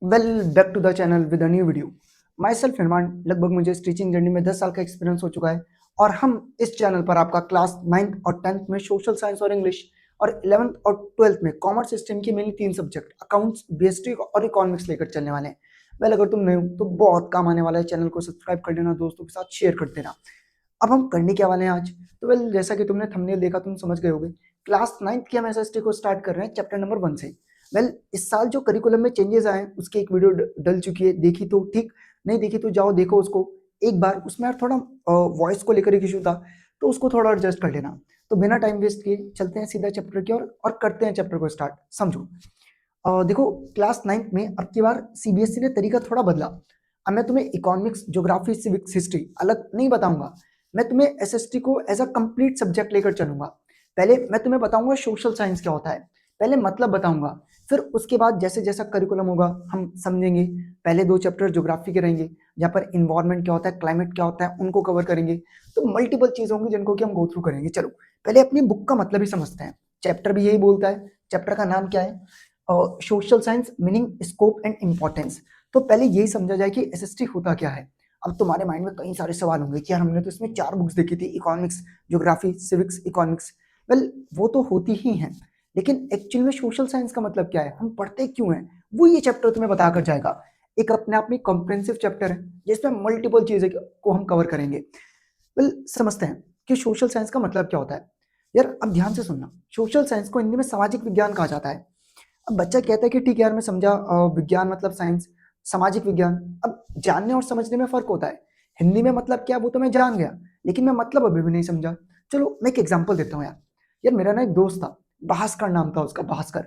Well back to the channel with a new video. Myself Nirman, लगभग मुझे stitching journey में 10 साल का एक्सपीरियंस हो चुका है और हम इस चैनल पर आपका क्लास 9th और 10th में सोशल साइंस और इंग्लिश और 11th और 12th में कॉमर्स स्ट्रीम की मेनली 3 सब्जेक्ट अकाउंट्स, बीएसटी और इकोनॉमिक्स लेकर चलने वाले हैं। वेल अगर तुम नए हो तो बहुत काम आने वाला है, चैनल को सब्सक्राइब कर देना, दोस्तों के साथ शेयर कर देना। अब हम करने क्या वाले हैं आज? तो वेल जैसा कि तुमने थंबनेल देखा तुम समझ गए होगे, क्लास 9th की हम एसएसटी को स्टार्ट कर रहे हैं चैप्टर नंबर 1 से। वेल इस साल जो करिकुलम में चेंजेस आए हैं उसकी एक वीडियो डल चुकी है, देखी तो ठीक, नहीं देखी तो जाओ देखो उसको एक बार। उसमें यार थोड़ा वॉइस को लेकर एक इशू था तो उसको थोड़ा एडजस्ट कर लेना। तो बिना टाइम वेस्ट किए चलते हैं सीधा चैप्टर की ओर और करते हैं चैप्टर को स्टार्ट। समझो, देखो क्लास 9th में अब की बार सीबीएसई ने तरीका थोड़ा बदला। अब मैं तुम्हें इकोनॉमिक्स, ज्योग्राफी, सिविक्स, हिस्ट्री अलग नहीं बताऊंगा। मैं तुम्हें एसएसटी को एज अ कंप्लीट सब्जेक्ट लेकर चलूंगा। पहले मैं तुम्हें बताऊंगा सोशल साइंस क्या होता है, पहले मतलब बताऊंगा, फिर उसके बाद जैसे जैसा करिकुलम होगा हम समझेंगे। पहले 2 चैप्टर ज्योग्राफी के रहेंगे जहाँ पर इन्वायरमेंट क्या होता है, क्लाइमेट क्या होता है, उनको कवर करेंगे। तो मल्टीपल चीज होंगी जिनको कि हम गो थ्रू करेंगे। चलो पहले अपनी बुक का मतलब ही समझते हैं। चैप्टर भी यही बोलता है। चैप्टर का नाम क्या है? Social science meaning, scope and importance. तो पहले यही समझा जाए कि एसएसटी होता क्या है। अब तुम्हारे माइंड में कई सारे सवाल होंगे कि यार हमने तो इसमें 4 बुक्स देखी थी, economics, geography, civics, economics. Well वो तो होती ही हैं, लेकिन एक्चुअल में सोशल साइंस का मतलब क्या है, हम पढ़ते क्यों हैं, वो ये चैप्टर तुम्हें बताकर जाएगा। एक अपने आप में कॉम्प्रिहेंसिव चैप्टर है जिसमें मल्टीपल चीजें को हम कवर करेंगे। वेल समझते हैं कि सोशल साइंस का मतलब क्या होता है। यार अब ध्यान से सुनना, सोशल साइंस को हिंदी में सामाजिक विज्ञान कहा जाता है। अब बच्चा कहता है कि ठीक है यार मैं समझा, विज्ञान मतलब साइंस, सामाजिक विज्ञान। अब जानने और समझने में फर्क होता है। हिंदी में मतलब क्या वो तो मैं जान गया, लेकिन मैं मतलब अभी भी नहीं समझा। चलो मैं एक एग्जांपल देता हूँ यार। यार मेरा ना एक दोस्त था, भास्कर नाम था उसका, भास्कर।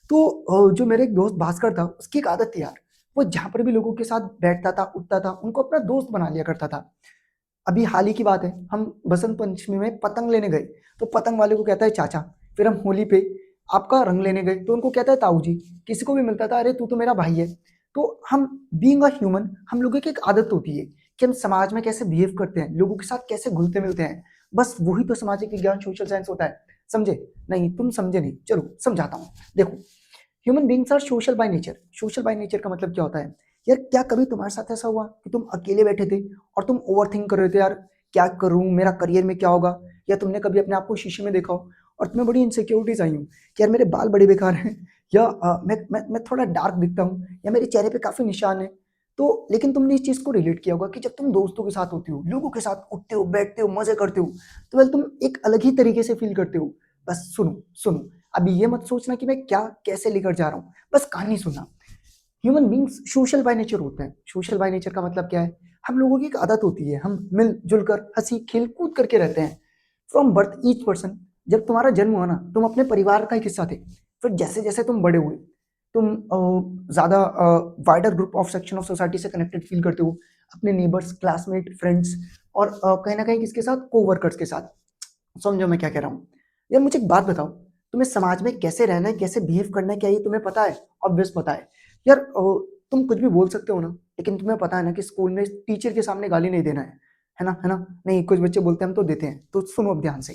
तो जो मेरे एक दोस्त भास्कर था उसकी एक आदत थी यार, वो जहां पर भी लोगों के साथ बैठता था उठता था उनको अपना दोस्त बना लिया करता था। अभी हाल ही की बात है, हम बसंत पंचमी में पतंग लेने गए तो पतंग वाले को कहता है चाचा। फिर हम होली पे आपका रंग लेने गए तो उनको कहता है ताऊ जी। किसी को भी मिलता था, अरे तू तो मेरा भाई है। तो हम बीइंग अ ह्यूमन, हम लोगों की एक आदत होती है कि हम समाज में कैसे बिहेव करते हैं, लोगों के साथ कैसे घुलते मिलते हैं। बस वही तो सामाजिक विज्ञान, सोशल साइंस होता है। समझे? नहीं तुम समझे नहीं, चलो समझाता हूँ। देखो, human beings are social by nature. Social by nature का मतलब क्या होता है? यार क्या कभी तुम्हारे साथ ऐसा हुआ कि तुम अकेले बैठे थे और तुम ओवर थिंक कर रहे थे, यार क्या करूं, मेरा करियर में क्या होगा? या तुमने कभी अपने आप को शीशे में देखा हो और तुम्हें बड़ी इनसिक्योरिटीज आई हूँ कि यार मेरे बाल बड़े बेकार हैं, या मैं थोड़ा डार्क दिखता हूँ, या मेरे चेहरे पे काफी निशान है। तो लेकिन तुमने इस चीज को रिलेट किया होगा कि जब तुम दोस्तों के साथ होते हो, लोगों के साथ उठते हो, बैठते हो, मजे करते हो, तो वेल तुम एक अलग ही तरीके से फील करते हो। बस सुनो सुनो, अभी ये मत सोचना कि मैं क्या कैसे लेकर जा रहा हूँ, बस कहानी सुनना। Human beings social by nature होते हैं। सोशल बाय नेचर का मतलब क्या है? हम लोगों की एक आदत होती है, हम मिलजुल कर हंसी खेल कूद करके रहते हैं। फ्रॉम बर्थ ईच पर्सन, जब तुम्हारा जन्म हुआ ना तुम अपने परिवार का एक हिस्सा थे। फिर जैसे जैसे तुम बड़े हुए तुम ज्यादा wider group of section of society से कनेक्टेड फील करते हो, अपने नेबर्स, क्लासमेट, फ्रेंड्स और कहीं ना कहीं किसके साथ, कोवर्कर्स के साथ। समझो मैं क्या कह रहा हूँ। यार मुझे एक बात बताओ, तुम्हें समाज में कैसे रहना है, कैसे बिहेव करना है, क्या ये तुम्हें पता है? ऑब्वियस पता है। यार तुम कुछ भी बोल सकते हो ना, लेकिन तुम्हें पता है ना कि स्कूल में टीचर के सामने गाली नहीं देना है ना, है ना? नहीं, कुछ बच्चे बोलते हैं हम तो देते हैं। तो सुनो अब ध्यान से।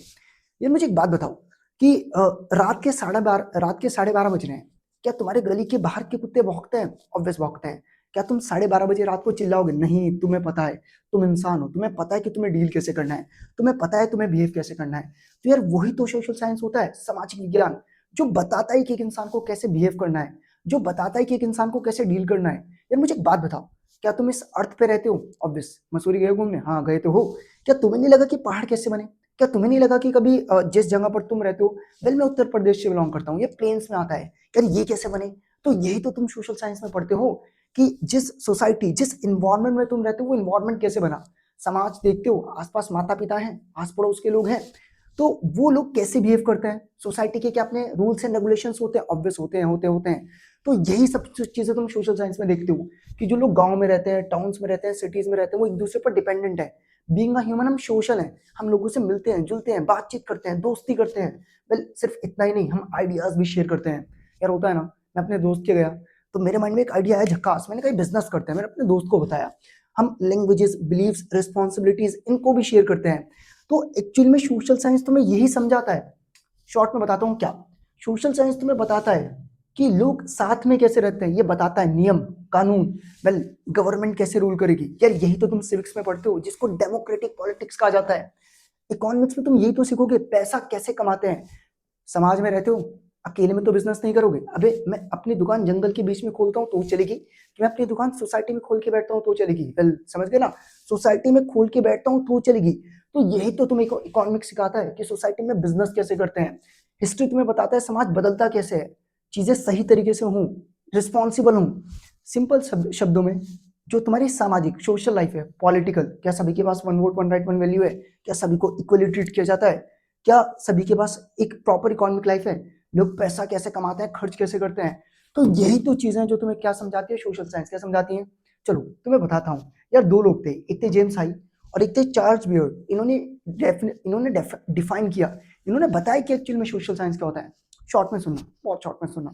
यार मुझे एक बात बताओ कि रात के 12:30 बज रहे हैं, क्या तुम्हारे गली के बाहर के कुत्ते भौंकते हैं? ऑब्वियस भौंकते हैं। क्या तुम 12:30 बजे रात को चिल्लाओगे? नहीं, तुम्हें पता है, तुम इंसान हो, तुम्हें पता है कि तुम्हें डील कैसे करना है, तुम्हें पता है तुम्हें बिहेव कैसे करना है। तो यार वही तो सोशल साइंस होता है, सामाजिक विज्ञान, जो बताता है कि एक इंसान को कैसे बिहेव करना है, जो बताता है कि एक इंसान को कैसे डील करना है। यार मुझे एक बात बताओ, क्या तुम इस अर्थ पे रहते हो? ऑब्वियस, मसूरी गए हो घूमने? हाँ गए तो हो। क्या तुम्हें नहीं लगा कि पहाड़ कैसे बने? क्या तुम्हें नहीं लगा कि कभी जिस जगह पर तुम रहते हो, वेल मैं उत्तर प्रदेश से बिलोंग करता हूँ, ये प्लेन्स में आता है, यार ये कैसे बने? तो यही तो तुम सोशल साइंस में पढ़ते हो कि जिस सोसाइटी, जिस इन्वायरमेंट में तुम रहते हो वो इन्वायरमेंट कैसे बना। समाज देखते हो, आसपास माता पिता हैं, आस पड़ोस के लोग हैं, तो वो लोग कैसे बिहेव करते हैं, सोसाइटी के क्या अपने रूल्स एंड रेगुलेशंस होते हैं? ऑब्वियस होते हैं, होते हैं। तो यही सब चीजें तुम सोशल साइंस में देखते हो कि जो लोग गांव में रहते हैं, टाउन्स में रहते हैं, सिटीज में रहते हैं, वो एक दूसरे पर डिपेंडेंट है। बीइंग अ ह्यूमन हम सोशल हैं, हम लोगों से मिलते हैं, जुलते हैं, बातचीत करते हैं, दोस्ती करते हैं। वेल सिर्फ इतना ही नहीं, हम आइडियाज भी शेयर करते हैं। यार होता है ना, मैं अपने दोस्त के गया तो मेरे माइंड में एक आइडिया आया झक्कास, मैंने कहा बिजनेस करते हैं, मैंने अपने दोस्त को बताया। हम लैंग्वेजेस, बिलीव्स, रिस्पॉन्सिबिलिटीज इनको भी शेयर करते हैं। तो एक्चुअल में सोशल साइंस तुम्हें यही समझाता है। शॉर्ट में बताता हूँ क्या सोशल साइंस तुम्हें बताता है। कि लोग साथ में कैसे रहते हैं ये बताता है नियम कानून। वेल गवर्नमेंट कैसे रूल करेगी यार, यही तो तुम सिविक्स में पढ़ते हो, जिसको डेमोक्रेटिक पॉलिटिक्स कहा जाता है। इकोनॉमिक्स में तुम यही तो सीखोगे, पैसा कैसे कमाते हैं। समाज में रहते हो, अकेले में तो बिजनेस नहीं करोगे। अबे मैं अपनी दुकान जंगल के बीच में खोलता हूँ तो चलेगी, कि मैं अपनी दुकान सोसाइटी में खोल के बैठता हूँ तो चलेगी। वेल समझ गए ना, सोसाइटी में खोल के बैठता हूँ तो चलेगी। तो यही तो तुम्हें इकोनॉमिक्स सिखाता है कि सोसाइटी में बिजनेस कैसे करते हैं। हिस्ट्री तुम्हें बताता है समाज बदलता कैसे है, चीजें सही तरीके से हों, रिस्पॉन्सिबल हों। सिंपल शब्दों में, जो तुम्हारी सामाजिक सोशल लाइफ है, पॉलिटिकल, क्या सभी के पास one vote one right one value है, क्या सभी को इक्वली ट्रीट किया जाता है, क्या सभी के पास एक प्रॉपर इकोनॉमिक लाइफ है, लोग पैसा कैसे कमाते हैं, खर्च कैसे करते हैं। तो यही तो चीजें जो तुम्हें क्या समझाती है, सोशल साइंस क्या समझाती है। चलो तुम्हें बताता हूँ यार, दो लोग थे, एक थे जेम्स हाई और एक थे चार्ल्स बियर्ड। इन्होंने डिफाइन किया, इन्होंने बताया कि एक्चुअली में सोशल साइंस क्या होता है। शॉर्ट में सुनना, बहुत शॉर्ट में सुनना।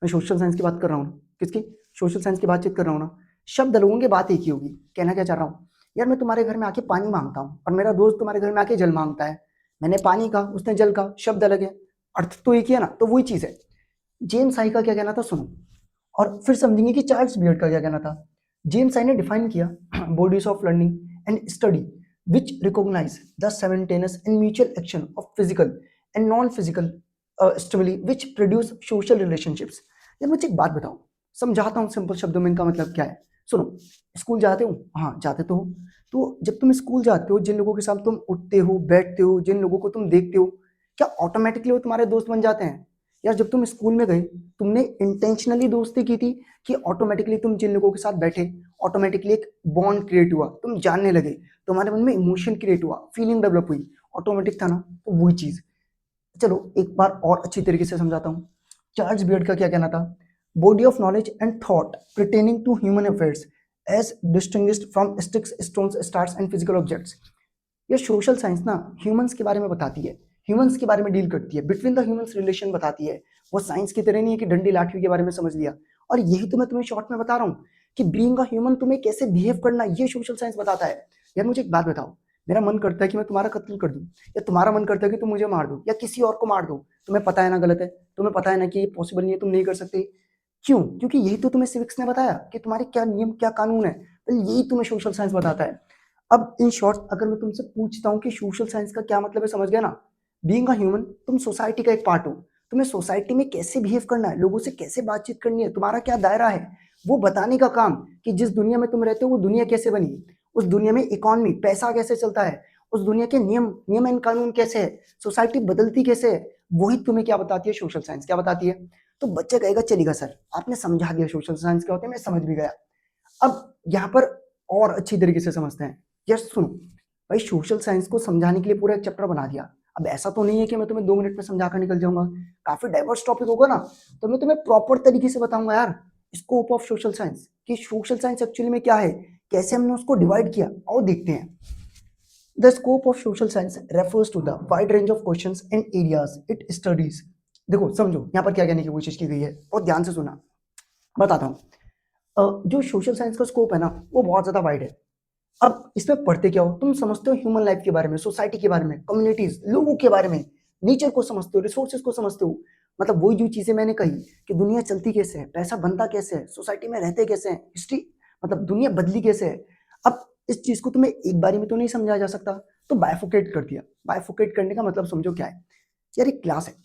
मैं सोशल साइंस की बात कर रहा हूँ, किसकी, सोशल साइंस की बातचीत कर रहा हूँ ना। शब्द लोगों की बात एक ही होगी। कहना क्या चाह रहा हूँ यार, मैं तुम्हारे घर में आके पानी मांगता हूँ और मेरा दोस्त तुम्हारे घर में आके जल मांगता है। मैंने पानी कहा, उसने जल कहा, शब्द अलग है, अर्थ तो एक ही है ना। तो वही चीज है। जेम्स आई का क्या कहना था सुनो, और फिर समझेंगे कि चार्ल्स बियर्ड का क्या कहना था। जेम्स आई ने डिफाइन किया bodies of learning and study which recognize the simultaneous and mutual action of physical and non-physical stimuli which produce social relationships। यार मुझे एक बात बताओ, समझाता हूँ सिंपल शब्दों में इनका मतलब क्या है। सुनो, स्कूल जाते हो, हाँ जाते तो हो। तो जब तुम स्कूल जाते हो, जिन लोगों के साथ तुम उठते हो बैठते हो, जिन लोगों को तुम देखते हो, क्या ऑटोमेटिकली वो तुम्हारे दोस्त बन जाते हैं। यार जब तुम स्कूल में गए, तुमने इंटेंशनली दोस्ती की थी कि ऑटोमेटिकली तुम जिन लोगों के साथ बैठे, ऑटोमेटिकली एक बॉन्ड क्रिएट हुआ, तुम जानने लगे, तुम्हारे मन में इमोशन क्रिएट हुआ, फीलिंग डेवलप हुई, ऑटोमेटिक था ना। तो वही चीज। चलो एक बार और अच्छी तरीके से समझाता हूँ। चार्ल्स बियर्ड का क्या कहना था, body of knowledge and thought pertaining to human affairs as distinguished from sticks stones stars and physical objects. ये सोशल साइंस ना ह्यूमंस के बारे में बताती है, ह्यूमंस के बारे में डील करती है, बिटवीन द ह्यूमंस रिलेशन बताती है। वो साइंस की तरह नहीं है कि डंडी लाठी के बारे में समझ लिया। और यही तो मैं तुम्हें शॉर्ट में बता रहा हूँ कि बीइंग अ ह्यूमन तुम्हें कैसे बिहेव करना, ये सोशल साइंस बताता है। यार मुझे एक बात बताओ, मेरा मन करता है कि मैं तुम्हारा कत्ल कर दूं, या तुम्हारा मन करता है कि तुम मुझे मार दो या किसी और को मार दो। तुम्हें पता है ना गलत है, तुम्हें पता है ना कि ये पॉसिबल नहीं है, तुम नहीं कर सकते। क्यों? क्योंकि यही तो तुम्हें सिविक्स ने बताया कि तुम्हारे क्या नियम क्या कानून है। तो यही तुम्हें सोशल साइंस बताता है। अब इन शॉर्ट अगर मैं तुमसे पूछता हूँ कि सोशल साइंस का क्या मतलब है, समझ गया ना। बीइंग अ ह्यूमन, तुम सोसाइटी का एक पार्ट हो। तुम्हें सोसाइटी में कैसे बिहेव करना है, लोगों से कैसे बातचीत करनी है, तुम्हारा क्या दायरा है, वो बताने का काम। कि जिस दुनिया में तुम रहते हो वो दुनिया कैसे बनी, उस दुनिया में इकोनॉमी पैसा कैसे चलता है, उस दुनिया के नियम नियम एंड कानून कैसे है, सोसाइटी बदलती कैसे है, वही तुम्हें क्या बताती है, सोशल साइंस क्या बताती है। तो बच्चा कहेगा चलेगा सर, आपने समझा दिया सोशल साइंस क्या होता है, मैं समझ भी गया। अब यहाँ पर और अच्छी तरीके से समझते हैं। यस सुनो भाई, सोशल साइंस को समझाने के लिए पूरा एक चैप्टर बना दिया। अब ऐसा तो नहीं है कि मैं तुम्हें 2 मिनट में समझा कर निकल जाऊंगा, काफी डाइवर्स टॉपिक होगा ना। तो मैं तुम्हें प्रॉपर तरीके से बताऊंगा यार, स्कोप ऑफ सोशल साइंस, कि सोशल साइंस एक्चुअली में क्या है, कैसे हमने उसको डिवाइड किया, और देखते हैं। The scope of social science refers to the wide range of questions and areas it studies. देखो समझो यहाँ पर क्या कहने की कोशिश की गई है, और ध्यान से सुना, बताता हूँ। जो सोशल साइंस का स्कोप है ना, वो बहुत ज्यादा वाइड है। अब इसमें पढ़ते क्या हो, तुम समझते हो ह्यूमन लाइफ के बारे में, सोसाइटी के बारे में, कम्युनिटीज, लोगों के बारे में, नेचर को समझते हो, रिसोर्सेज को समझते हो। मतलब वही जो चीजें मैंने कही कि दुनिया चलती कैसे है, पैसा बनता कैसे है, सोसाइटी में रहते कैसे हैं, हिस्ट्री, मतलब दुनिया बदली कैसे है। अब इस चीज को तुम्हें एक बारी में तो नहीं समझाया जा सकता, तो बायफोकेट कर दिया। बायफोकेट करने का मतलब समझो क्या है। यार एक क्लास है,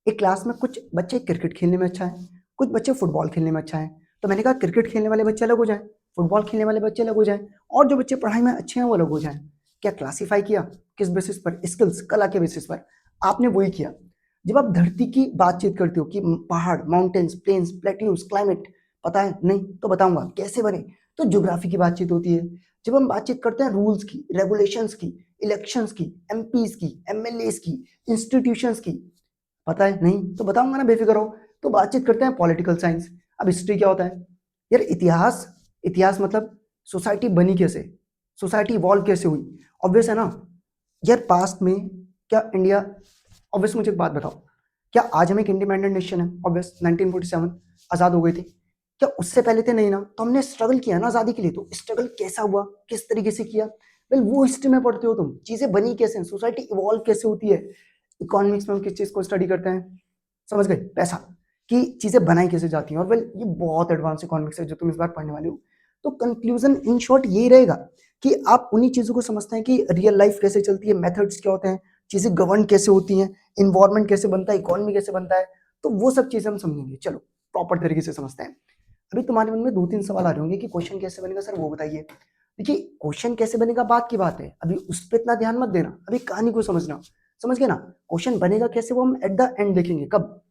एक क्लास में कुछ बच्चे क्रिकेट खेलने में अच्छा है, कुछ बच्चे फुटबॉल खेलने में अच्छा है। तो मैंने कहा क्रिकेट खेलने वाले बच्चे अलग हो जाए, फुटबॉल खेलने वाले बच्चे अलग हो जाएं, और जो बच्चे पढ़ाई में अच्छे हैं वो अलग हो जाएं। क्या क्लासिफाई किया, किस बेसिस पर, स्किल्स, कला के बेसिस पर। आपने वही किया। जब आप धरती की बातचीत करते हो कि पहाड़, माउंटेन्स, प्लेन्स, प्लेट्यूज, क्लाइमेट, पता है नहीं तो बताऊंगा कैसे बने, तो ज्योग्राफी की बातचीत होती है। जब हम बातचीत करते हैं रूल्स की, रेगुलेशंस की, इलेक्शंस की, एमपीज की, एमएलएस की, इंस्टीट्यूशंस की, पता है नहीं तो बताऊंगा ना, बेफिक्र हो। तो बातचीत करते हैं पॉलिटिकल साइंस। अब हिस्ट्री क्या होता है यार, इतिहास। इतिहास मतलब सोसाइटी बनी कैसे, सोसाइटी इवॉल्व कैसे हुई। ऑब्वियस है ना यार, पास्ट में क्या इंडिया, ऑब्वियस मुझे एक बात बताओ, क्या आज हम एक इंडिपेंडेंट नेशन है, ऑब्वियस 1947 आजाद हो गए थे, क्या उससे पहले थे, नहीं ना। तो हमने स्ट्रगल किया ना आजादी के लिए, तो स्ट्रगल कैसा हुआ, किस तरीके से किया, वेल वो हिस्ट्री में पढ़ते हो तुम, चीजें बनी कैसे, सोसाइटी इवॉल्व कैसे होती है। इकोनॉमिक्स में हम किस चीज को स्टडी करते हैं, समझ गए, पैसा। कि चीजें बनाई कैसे जाती हैं। और वेल ये बहुत एडवांस इकोनॉमिक्स है जो तुम इस बार पढ़ने वाले हो। तो कंक्लूजन इन शॉर्ट यही रहेगा कि आप उन्हीं चीजों को समझते हैं कि रियल लाइफ कैसे चलती है, मेथड्स क्या होते हैं, चीजें गवर्न कैसे होती हैं, इन्वायरमेंट कैसे बनता है, इकोनॉमी कैसे बनता है। तो वो सब चीजें हम समझेंगे। चलो प्रॉपर तरीके से समझते हैं। अभी तुम्हारे मन में 2-3 सवाल आ रहे होंगे कि क्वेश्चन कैसे बनेगा सर, वो बताइए। देखिए क्वेश्चन कैसे बनेगा बात की बात है, अभी उस पर इतना ध्यान मत देना, अभी कहानी को समझना। समझ गए ना? क्वेश्चन बनेगा कैसे वो हम एट द एंड देखेंगे। कब?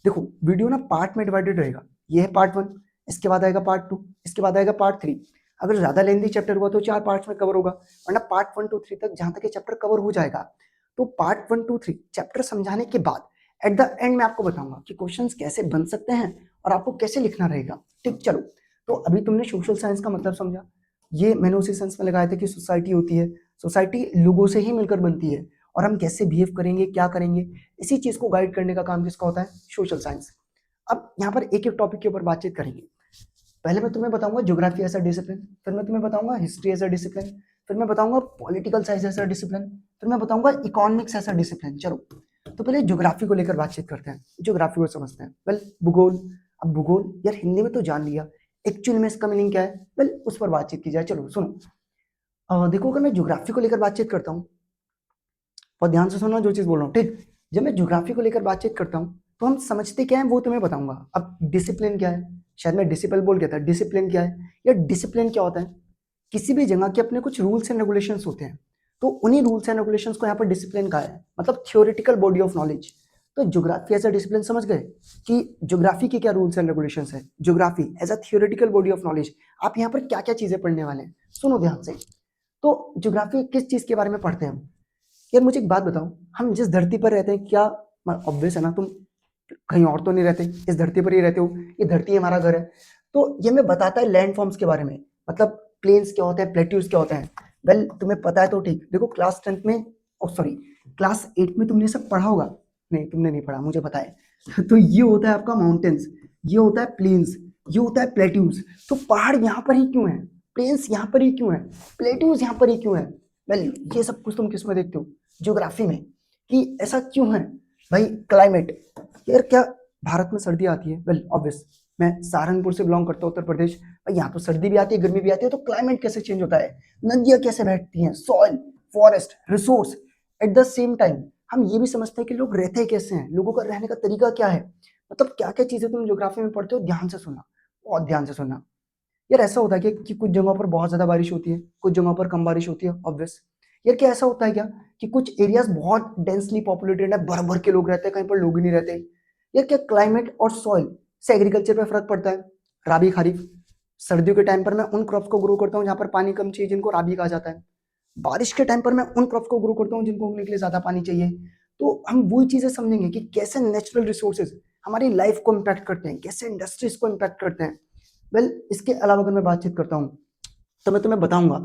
देखो वीडियो ना पार्ट में डिवाइडेड रहेगा। ये है पार्ट 1, इसके बाद आएगा पार्ट 2, इसके बाद आएगा पार्ट 3। अगर ज्यादा लेंथी चैप्टर हुआ तो 4 पार्ट्स में कवर होगा, वरना पार्ट 1 to 3 तक जहां तक ये चैप्टर कवर हो जाएगा। तो पार्ट 1 to 3 चैप्टर समझाने के बाद एट द एंड में आपको बताऊंगा कि क्वेश्चंस कैसे बन सकते हैं और आपको कैसे लिखना रहेगा। ठीक, चलो। तो अभी तुमने सोशल साइंस का मतलब समझा। ये मैंने उसी सेंस में लगाया था कि सोसाइटी होती है, सोसाइटी लोगों से ही मिलकर बनती है, और हम कैसे बिहेव करेंगे, क्या करेंगे, इसी चीज को गाइड करने का काम किसका होता है? Social science. अब यहाँ पर एक एक टॉपिक के ऊपर बातचीत करेंगे। पहले मैं तुम्हें बताऊंगा ज्योग्राफी एज अ डिसिप्लिन, फिर मैं तुम्हें बताऊंगा हिस्ट्री एज अ डिसिप्लिन, फिर मैं बताऊंगा political science as a discipline, फिर मैं बताऊंगा इकोनॉमिक्स एज अ डिसिप्लिन। चलो तो पहले ज्योग्राफी को लेकर बातचीत करते हैं, ज्योग्राफी को समझते हैं। वेल भूगोल। अब भूगोल यार हिंदी में तो जान लिया, एक्चुअल में इसका मीनिंग क्या है? वेल उस पर बातचीत की जाए। चलो सुनो। देखो अगर मैं ज्योग्राफी को लेकर बातचीत करता हूँ, और ध्यान से सुनना जो चीज बोल रहा हूँ, ठीक। जब मैं ज्योग्राफी को लेकर बातचीत करता हूँ तो हम समझते क्या है वो तुम्हें बताऊंगा। अब डिसिप्लिन क्या है, शायद मैं डिसिपल बोल गया था, डिसिप्लिन क्या है या डिसिप्लिन क्या होता है? किसी भी जगह के अपने कुछ रूल्स एंड रेगुलेशंस होते हैं, तो उन्हीं रूल्स एंड रेगुलेशंस को यहाँ पर डिसिप्लिन कहा है, मतलब थियोरिटिकल बॉडी ऑफ नॉलेज। तो ज्योग्राफी एज अ डिसिप्लिन समझ गए कि ज्योग्राफी के क्या रूल्स एंड रेगुलेशंस है, geography as a theoretical body of knowledge. आप यहाँ पर क्या क्या चीजें पढ़ने वाले हैं सुनो ध्यान से। तो ज्योग्राफी किस चीज के बारे में पढ़ते हैं हम? यार मुझे एक बात बताओ, हम जिस धरती पर रहते हैं, क्या ऑब्वियस है ना, तुम कहीं और तो नहीं रहते, इस धरती पर ही रहते हो, ये धरती हमारा घर है। तो ये हमें बताता है लैंड फॉर्म्स के बारे में, मतलब प्लेन्स क्या होते हैं, प्लेट्यूज क्या होते हैं। वेल तुम्हें पता है तो ठीक। देखो क्लास 10th में, सॉरी क्लास 8 में तुमने ये सब पढ़ा होगा। नहीं तुमने नहीं पढ़ा, मुझे पता है। तो ये होता है आपका माउंटेन्स, ये होता है प्लेन्स, ये होता है प्लेट्यूज। तो पहाड़ यहाँ पर ही क्यों है, प्लेन्स यहाँ पर ही क्यों है, प्लेट्यूज यहाँ पर ही क्यों है? वेल ये सब कुछ तुम किस में देखते हो? ज्योग्राफी में, कि ऐसा क्यों है। भाई क्लाइमेट, यार क्या भारत में सर्दी आती है? वेल ऑब्वियस, मैं सहारनपुर से बिलोंग करता हूँ, उत्तर प्रदेश। भाई यहाँ तो सर्दी भी आती है, गर्मी भी आती है, तो क्लाइमेट कैसे चेंज होता है, नदियां कैसे बहती हैं, soil, forest, resource. At the same time हम ये भी समझते हैं कि लोग रहते कैसे हैं, लोगों का रहने का तरीका क्या है। मतलब क्या क्या चीजें तुम ज्योग्राफी में पढ़ते हो, ध्यान से सुनना, बहुत ध्यान से सुनना। यार ऐसा होता है कि कुछ जगहों पर बहुत ज्यादा बारिश होती है, कुछ जगहों पर कम बारिश होती है, ऑब्वियस। यार क्या ऐसा होता है क्या कि कुछ एरियाज बहुत डेंसली पॉपुलेटेड है, भर भर के लोग रहते हैं, कहीं पर लोग ही नहीं रहते? यार क्या क्लाइमेट और सॉइल से एग्रीकल्चर पे फर्क पड़ता है? राबी खरीफ, सर्दियों के टाइम पर मैं उन क्रॉप्स को ग्रो करता हूँ जहाँ पर पानी कम चाहिए, जिनको राबी कहा जाता है। बारिश के टाइम पर मैं उन क्रॉप्स को ग्रो करता हूँ जिनको उगने के लिए ज्यादा पानी चाहिए। तो हम वही चीजें समझेंगे कि कैसे नेचुरल रिसोर्सेज हमारी लाइफ को इम्पैक्ट करते हैं, कैसे इंडस्ट्रीज को इम्पैक्ट करते हैं। वेल इसके अलावा अगर मैं बातचीत करता हूँ तो मैं तुम्हें बताऊंगा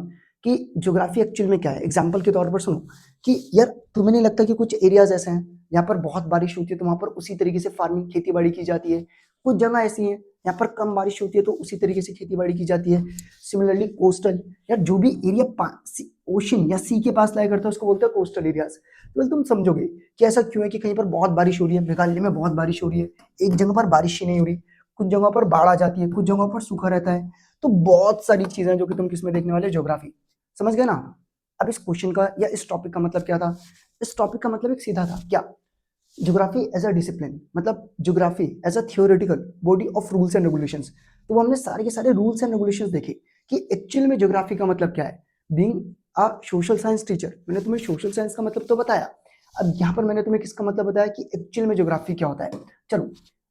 कि ज्योग्राफी एक्चुअल में क्या है। एग्जाम्पल के तौर पर सुनो कि यार तुम्हें नहीं लगता कि कुछ एरियाज ऐसे हैं जहाँ पर बहुत बारिश होती है तो वहां पर उसी तरीके से फार्मिंग, खेती बाड़ी की जाती है। कुछ जगह ऐसी हैं यहाँ पर कम बारिश होती है तो उसी तरीके से खेती बाड़ी की जाती है। सिमिलरली कोस्टल, यार जो भी एरिया ओशन या सी के पास लाया करता है उसको बोलते हैं कोस्टल एरियाज। तो तुम समझोगे कि ऐसा क्यों है कि कहीं पर बहुत बारिश हो रही है, मेघालय में बहुत बारिश हो रही है, एक जगह पर बारिश ही नहीं हो रही, कुछ जगहों पर बाढ़ आ जाती है, कुछ जगहों पर सूखा रहता है। तो बहुत सारी चीजें जो कि तुम किसमें देखने वाले, ज्योग्राफी। समझ गए ना? अब इस क्वेश्चन का या इस टॉपिक का मतलब क्या था? इस टॉपिक का मतलब एक सीधा था क्या, ज्योग्राफी एज अ डिसिप्लिन, मतलब geography as a theoretical body of rules and regulations. तो वो हमने सारे के सारे रूल्स एंड रेगुलेशंस देखे कि एक्चुअल में ज्योग्राफी का मतलब क्या है। Being a social science teacher, मैंने तुम्हें सोशल साइंस का मतलब तो बताया। अब यहाँ पर मैंने तुम्हें किसका मतलब बताया कि एक्चुअल में ज्योग्राफी क्या होता है। चलो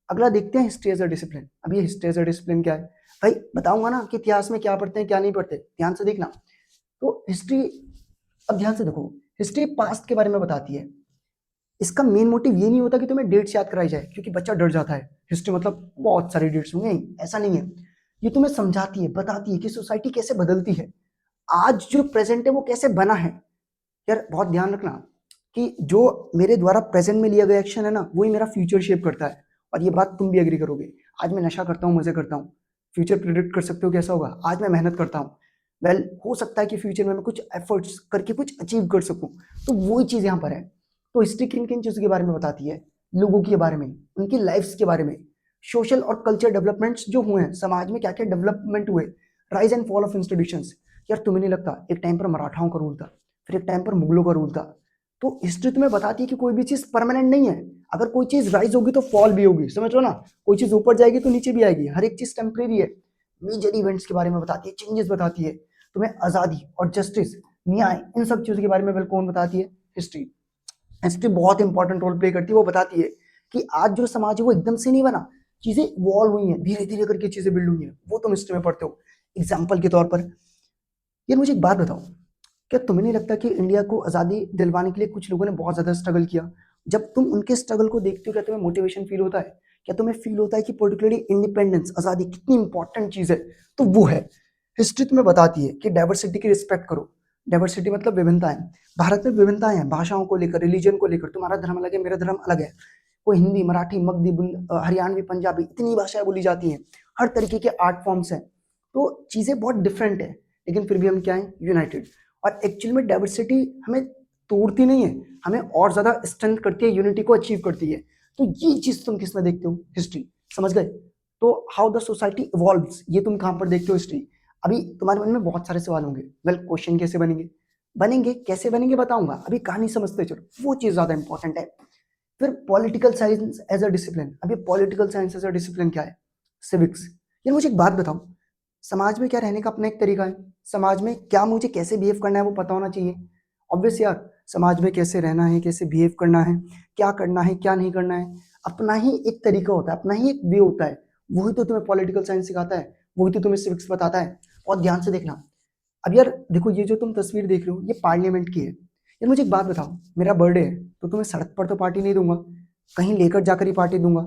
अगला देखते हैं, हिस्ट्री एज अ डिसिप्लिन। अब ये हिस्ट्री एज अ डिसिप्लिन क्या है? भाई बताऊंगा ना कि इतिहास में क्या पढ़ते हैं क्या नहीं पढ़ते, ध्यान से देखना। तो हिस्ट्री, अब ध्यान से देखो, हिस्ट्री पास्ट के बारे में बताती है। इसका मेन मोटिव ये नहीं होता कि तुम्हें डेट्स याद कराई जाए, क्योंकि बच्चा डर जाता है हिस्ट्री मतलब बहुत सारी डेट्स होंगे, ऐसा नहीं है। ये तुम्हें समझाती है, बताती है कि सोसाइटी कैसे बदलती है, आज जो प्रेजेंट है वो कैसे बना है। यार बहुत ध्यान रखना कि जो मेरे द्वारा प्रेजेंट में लिया गया एक्शन है ना, वही मेरा फ्यूचर शेप करता है। और ये बात तुम भी एग्री करोगे। आज मैं नशा करता हूँ, मजे करता हूँ, फ्यूचर प्रिडिक्ट कर सकते हो कैसा होगा? आज मैं मेहनत करता हूँ, वेल हो सकता है कि फ्यूचर में मैं कुछ एफर्ट्स करके कुछ अचीव कर सकूं। तो वही चीज यहाँ पर है। तो हिस्ट्री किन किन चीजों के बारे में बताती है, लोगों के बारे में, उनकी लाइफ्स के बारे में। सोशल और कल्चर डेवलपमेंट्स जो हुए हैं, समाज में क्या क्या डेवलपमेंट हुए, rise and fall of institutions. यार तुम्हें नहीं लगता एक टाइम पर मराठाओं का रूल था, फिर एक टाइम पर मुगलों का रूल था? तो हिस्ट्री तुम्हें बताती है कि कोई भी चीज परमानेंट नहीं है। अगर कोई चीज राइज होगी तो फॉल भी होगी, समझ लो ना। कोई चीज ऊपर जाएगी तो नीचे भी आएगी, हर एक चीज टेम्परेरी है। मेजर इवेंट्स के बारे में बताती है, चेंजेस बताती है तुम्हें, आजादी और जस्टिस, न्याय, इन सब चीजों के बारे में कौन बताती है? हिस्ट्री। हिस्ट्री बहुत इंपॉर्टेंट रोल प्ले करती है। वो बताती है कि आज जो समाज है वो एकदम से नहीं बना, चीजें इवॉल्व हुई हैं, धीरे धीरे करके चीजें बिल्ड हुई हैं, वो तुम हिस्ट्री में पढ़ते हो। एग्जाम्पल के तौर पर यार मुझे एक बात बताओ, क्या तुम्हें नहीं लगता कि इंडिया को आजादी दिलवाने के लिए कुछ लोगों ने बहुत ज्यादा स्ट्रगल किया? जब तुम उनके स्ट्रगल को देखते हो, क्या तुम्हें मोटिवेशन फील होता है? क्या तुम्हें फील होता है कि पर्टिकुलरली इंडिपेंडेंस, आजादी कितनी इंपॉर्टेंट चीज है? तो वो है हिस्ट्री तुम्हें बताती है कि डाइवर्सिटी की रिस्पेक्ट करो। डाइवर्सिटी मतलब विभिन्नताएं। भारत में विभिन्नताएं हैं, भाषाओं को लेकर, रिलीजन को लेकर। तुम्हारा धर्म अलग है, मेरा धर्म अलग है। कोई हिंदी, मराठी, मगधी, हरियाणवी, पंजाबी, इतनी भाषाएं बोली जाती हैं, हर तरीके के आर्ट फॉर्म्स हैं। तो चीजें बहुत डिफरेंट है, लेकिन फिर भी हम क्या है? यूनाइटेड। और एक्चुअली में डाइवर्सिटी हमें तोड़ती नहीं है, हमें और ज्यादा स्ट्रेंथ करती है, यूनिटी को अचीव करती है। तो ये चीज तुम किसमें देखते हो? हिस्ट्री। समझ गए? तो हाउ द सोसाइटी इवॉल्व्स, ये तुम कहां पर देखते हो? हिस्ट्री। अभी तुम्हारे मन में बहुत सारे सवाल होंगे, वेल क्वेश्चन कैसे बनेंगे? बनेंगे कैसे बनेंगे बताऊंगा, अभी कहानी समझते चलो, वो चीज ज्यादा इंपॉर्टेंट है। फिर political science as a discipline. अभी political science as a discipline क्या है? सिविक्स। यार मुझे एक बात बताओ, समाज में क्या रहने का अपना एक तरीका है, समाज में क्या मुझे कैसे बिहेव करना है वो पता होना चाहिए। ऑब्वियस यार, समाज में कैसे रहना है, कैसे बिहेव करना है, क्या करना है, क्या नहीं करना है, अपना ही एक तरीका होता है, अपना ही एक वे होता है। वही तो तुम्हें पॉलिटिकल साइंस सिखाता है, वही तो तुम्हें सिविक्स बताता है। और ध्यान से देखना। अब यार देखो, ये जो तुम तस्वीर देख रहे हो ये पार्लियामेंट की है। यार मुझे एक बात बताओ, मेरा बर्थडे है तो तुम्हें सड़क पर तो पार्टी नहीं दूंगा, कहीं लेकर जाकर ही पार्टी दूंगा।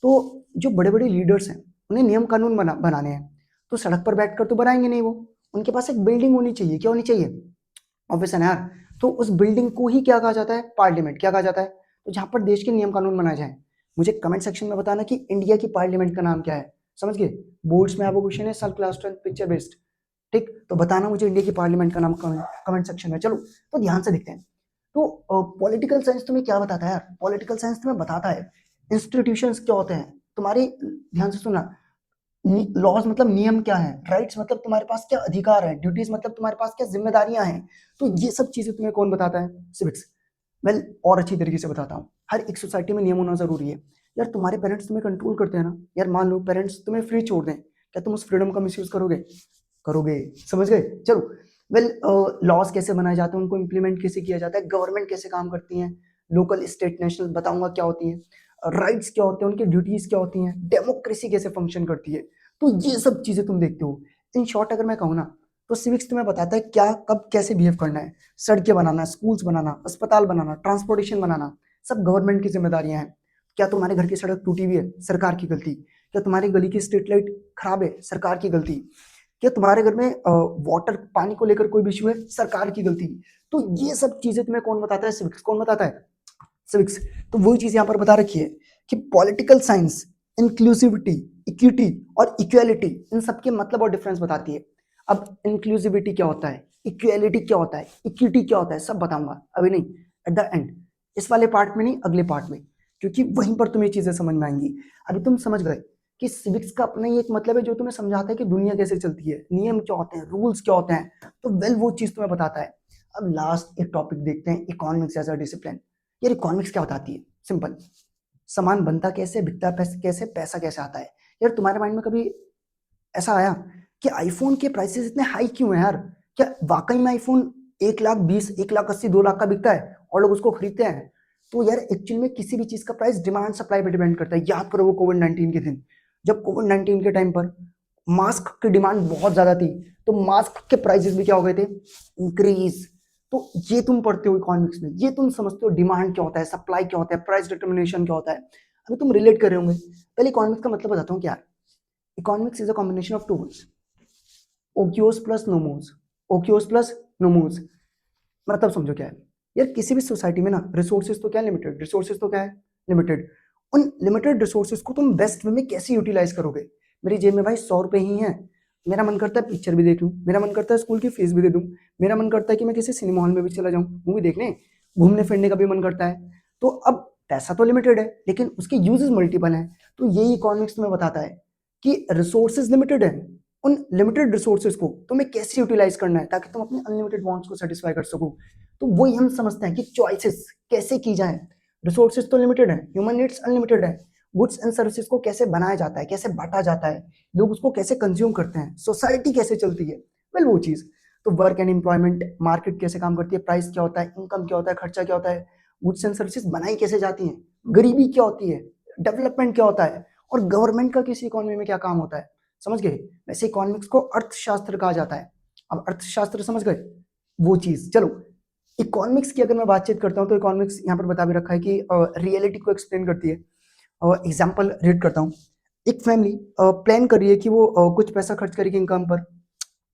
तो जो बड़े बड़े लीडर्स हैं, उन्हें नियम कानून बनाने हैं, तो सड़क पर बैठकर तो बनाएंगे नहीं वो। उनके पास एक बिल्डिंग होनी चाहिए, क्या होनी चाहिए? ऑब्वियस है ना यार। तो उस बिल्डिंग को ही क्या कहा जाता है? पार्लियामेंट। क्या कहा जाता है? तो जहां पर देश के नियम कानून बनाए जाए। मुझे कमेंट सेक्शन में बताना कि इंडिया की पार्लियामेंट का नाम क्या है। समझ गए? बोर्ड्स में आपको क्वेश्चन है, साल क्लास 12 पिक्चर बेस्ड। ठीक, तो बताना मुझे इंडिया की पार्लियामेंट का नाम कमेंट सेक्शन में। चलो तो ध्यान से देखते हैं। तो पॉलिटिकल साइंस तुम्हें क्या बताता है यार? पॉलिटिकल साइंस तुम्हें बताता है इंस्टीट्यूशंस क्या होते हैं तुम्हारे। ध्यान से सुनना। लॉज मतलब नियम क्या है, राइट्स मतलब तुम्हारे पास क्या अधिकार है, ड्यूटीज मतलब तुम्हारे पास क्या जिम्मेदारियां हैं। तो ये सब चीजें तुम्हें कौन बताता है? सिविक्स। वेल, और अच्छी तरीके से बताता हूँ। हर एक सोसाइटी में नियम होना जरूरी है। यार तुम्हारे पेरेंट्स तुम्हें कंट्रोल करते हैं ना। यार मान लो पेरेंट्स तुम्हें फ्री छोड़ दें, क्या तुम उस फ्रीडम का मिसयूज करोगे? करोगे। समझ गए? चलो। वेल, लॉज कैसे बनाए जाते हैं, उनको इम्प्लीमेंट कैसे किया जाता है, गवर्नमेंट कैसे काम करती है, लोकल, स्टेट, नेशनल बताऊंगा क्या होती है, राइट्स क्या होते हैं, उनकी ड्यूटीज क्या होती हैं, डेमोक्रेसी कैसे फंक्शन करती है। तो ये सब चीजें तुम देखते हो। इन शॉर्ट अगर मैं कहूँ ना, तो सिविक्स तुम्हें बताता है क्या, कब, कैसे बिहेव करना है। सड़कें बनाना, स्कूल्स बनाना, अस्पताल बनाना, ट्रांसपोर्टेशन बनाना, सब गवर्नमेंट की जिम्मेदारियां हैं। क्या तुम्हारे घर की सड़क टूटी हुई है? सरकार की गलती। क्या तुम्हारी गली की स्ट्रीट लाइट खराब है? सरकार की गलती। क्या तुम्हारे घर में वाटर, पानी को लेकर कोई भी इशू है? सरकार की गलती। तो ये सब चीजें तुम्हें कौन बताता है? सिविक्स। कौन बताता है? सिविक्स। तो वही चीज यहाँ पर बता रखी है कि पॉलिटिकल साइंस इंक्लूसिविटी, इक्विटी और इक्वालिटी, इन सब के मतलब और डिफरेंस बताती है। अब इंक्लूसिविटी क्या होता है, इक्वालिटी क्या होता है, इक्विटी क्या होता है, सब बताऊंगा, अभी नहीं, एट द एंड, इस वाले पार्ट में नहीं, अगले पार्ट में, क्योंकि वहीं पर तुम्हें चीजें समझ में आएंगी। अभी तुम समझ गए कि सिविक्स का अपना ही एक मतलब है जो तुम्हें समझाता है कि दुनिया कैसे चलती है, नियम क्या होते हैं, रूल्स क्या होते हैं। तो वेल, वो चीज तुम्हें बताता है। अब लास्ट एक टॉपिक देखते हैं, इकोनॉमिक्स एज अ डिसिप्लिन। यार इकोनॉमिक्स क्या बताती है? सिंपल, सामान बनता कैसे, बिकता कैसे, पैसा कैसे आता है। यार तुम्हारे माइंड में कभी ऐसा आया कि आईफोन के प्राइसेस इतने हाई क्यों हैं यार? क्या वाकई में आईफोन 1,20,000, 1,80,000, 2 लाख का बिकता है और लोग उसको खरीदते हैं? तो यार एक्चुअली में किसी भी चीज का प्राइस डिमांड सप्लाई पे डिपेंड करता है। याद करो वो कोविड 19 के दिन, जब कोविड 19 के टाइम पर मास्क की डिमांड बहुत ज्यादा थी, तो मास्क के प्राइसेस भी क्या हो गए थे? इंक्रीज। तो ये तुम पढ़ते हो इकोनॉमिक्स में, ये तुम समझते हो डिमांड क्या होता है, सप्लाई क्या होता है, प्राइस डिटर्मिनेशन क्या होता है। अभी तुम रिलेट कर रहे होंगे। पहले इकोनॉमिक्स का मतलब बताता हूँ क्या। Economics is a combination of two words, oikos plus nomos. Oikos plus nomos मतलब समझो क्या है। यार किसी भी सोसाइटी में ना रिसोर्सेज तो क्या लिमिटेड, रिसोर्सेज तो क्या है? लिमिटेड। उन लिमिटेड रिसोर्सेज को तुम बेस्ट वे में कैसे यूटिलाइज करोगे? मेरी जेब में भाई 100 रुपए ही है, मेरा मन करता है पिक्चर भी देख लूं, मेरा मन करता है स्कूल की फीस भी दे दूं, मेरा मन करता है कि मैं किसी सिनेमा हॉल में भी चला जाऊं मूवी देखने, घूमने फिरने का भी मन करता है। तो अब पैसा तो लिमिटेड है लेकिन उसके यूजेस मल्टीपल हैं। तो यही इकोनॉमिक्स में बताता है कि रिसोर्सेज लिमिटेड है, उन लिमिटेड रिसोर्सेज को तुम्हें कैसे यूटिलाइज करना है ताकि तुम अपने अनलिमिटेड वांट्स को सेटिस्फाई कर सको। तो वही हम समझते हैं कि चॉइसेस कैसे की जाए। रिसोर्सेज तो लिमिटेड है, ह्यूमन नीड्स अनलिमिटेड है, गुड्स एंड सर्विसेज को कैसे बनाया जाता है, कैसे बांटा जाता है, लोग उसको कैसे कंज्यूम करते हैं, सोसाइटी कैसे चलती है, वेल वो चीज। तो वर्क एंड एम्प्लॉयमेंट, मार्केट कैसे काम करती है, प्राइस क्या होता है, इनकम क्या होता है, खर्चा क्या होता है, गुड्स एंड सर्विसेज बनाई कैसे जाती हैं, गरीबी क्या होती है, डेवलपमेंट क्या होता है, और गवर्नमेंट का किसी इकोनॉमी में क्या काम होता है। समझ गए? वैसे इकोनॉमिक्स को अर्थशास्त्र कहा जाता है। अब अर्थशास्त्र समझ गए वो चीज। चलो इकोनॉमिक्स की अगर मैं बातचीत करता हूँ तो इकोनॉमिक्स यहाँ पर बता भी रखा है कि रियलिटी को एक्सप्लेन करती है। एग्जाम्पल रीड करता हूँ। एक फैमिली प्लान कर रही है कि वो कुछ पैसा खर्च करेगी इनकम पर।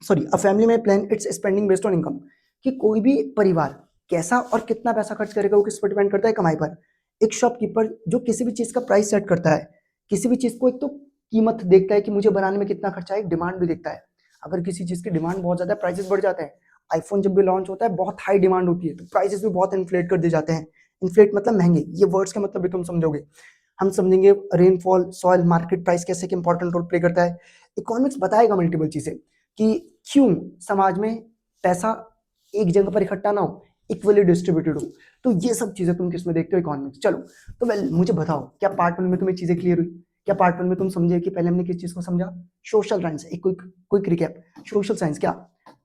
सॉरी, अ फैमिली में plan it's spending based on income, कि कोई भी परिवार कैसा और कितना पैसा खर्च करेगा वो किस पर डिपेंड करता है, कमाई पर। एक शॉपकीपर जो किसी भी चीज का प्राइस सेट करता है, किसी भी चीज को एक तो कीमत देखता है कि मुझे बनाने में कितना खर्चा है, एक डिमांड भी देखता है। अगर किसी चीज की डिमांड बहुत ज्यादा है, प्राइसेस बढ़ जाते हैं। आईफोन जब भी लॉन्च होता है बहुत हाई डिमांड होती है तो प्राइसेस भी बहुत इन्फ्लेट कर दिए जाते हैं। इन्फ्लेट मतलब महंगे, ये वर्ड्स का मतलब भी तुम समझोगे। हम समझेंगे रेनफॉल, सॉइल, मार्केट प्राइस कैसे एक इंपॉर्टेंट रोल प्ले करता है। इकोनॉमिक्स बताएगा मल्टीपल चीजें कि क्यों समाज में पैसा एक जगह पर इकट्ठा ना हो, इक्वली डिस्ट्रीब्यूटेड हो। तो ये सब चीजें तुम किसमें देखते हो, इकोनॉमिक्स। चलो तो वेल मुझे बताओ, क्या पार्ट 1 में तुम्हें चीजें क्लियर हुई? क्या पार्ट 1 में तुम समझे कि पहले हमने किस चीज को समझा? Social science. एक quick quick recap. Social science क्या?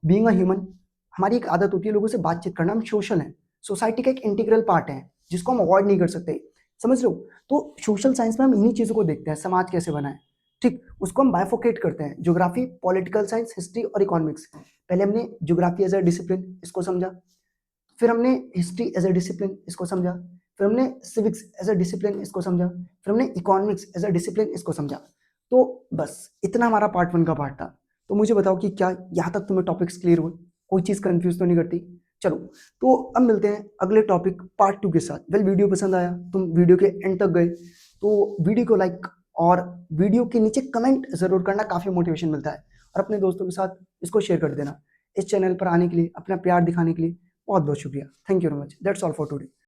बीइंग अ ह्यूमन, हमारी एक आदत होती है लोगों से बातचीत करना, हम सोशल हैं, सोसाइटी का एक इंटीग्रल पार्ट है जिसको हम अवॉइड नहीं कर सकते। समझ रहे हो? तो सोशल साइंस में हम इन्हीं चीजों को देखते हैं, समाज कैसे बना है। ठीक, उसको हम बाइफोकेट करते हैं, ज्योग्राफी, पॉलिटिकल साइंस, हिस्ट्री और इकोनॉमिक्स। पहले हमने ज्योग्राफी एज अ डिसिप्लिन इसको समझा, फिर हमने हिस्ट्री एज अ डिसिप्लिन इसको समझा, फिर हमने सिविक्स एज अ डिसिप्लिन इसको समझा, फिर हमने इकोनॉमिक्स एज अ डिसिप्लिन इसको समझा। तो बस इतना हमारा पार्ट 1 का पार्ट था। तो मुझे बताओ कि क्या यहाँ तक तुम्हें टॉपिक्स क्लियर हुए, कोई चीज कंफ्यूज तो नहीं करती? चलो तो अब मिलते हैं अगले टॉपिक पार्ट 2 के साथ। वेल वीडियो पसंद आया, तुम वीडियो के एंड तक गए तो वीडियो को लाइक और वीडियो के नीचे कमेंट जरूर करना, काफी मोटिवेशन मिलता है। और अपने दोस्तों के साथ इसको शेयर कर देना। इस चैनल पर आने के लिए, अपना प्यार दिखाने के लिए बहुत बहुत शुक्रिया। Thank you very much. That's all for today.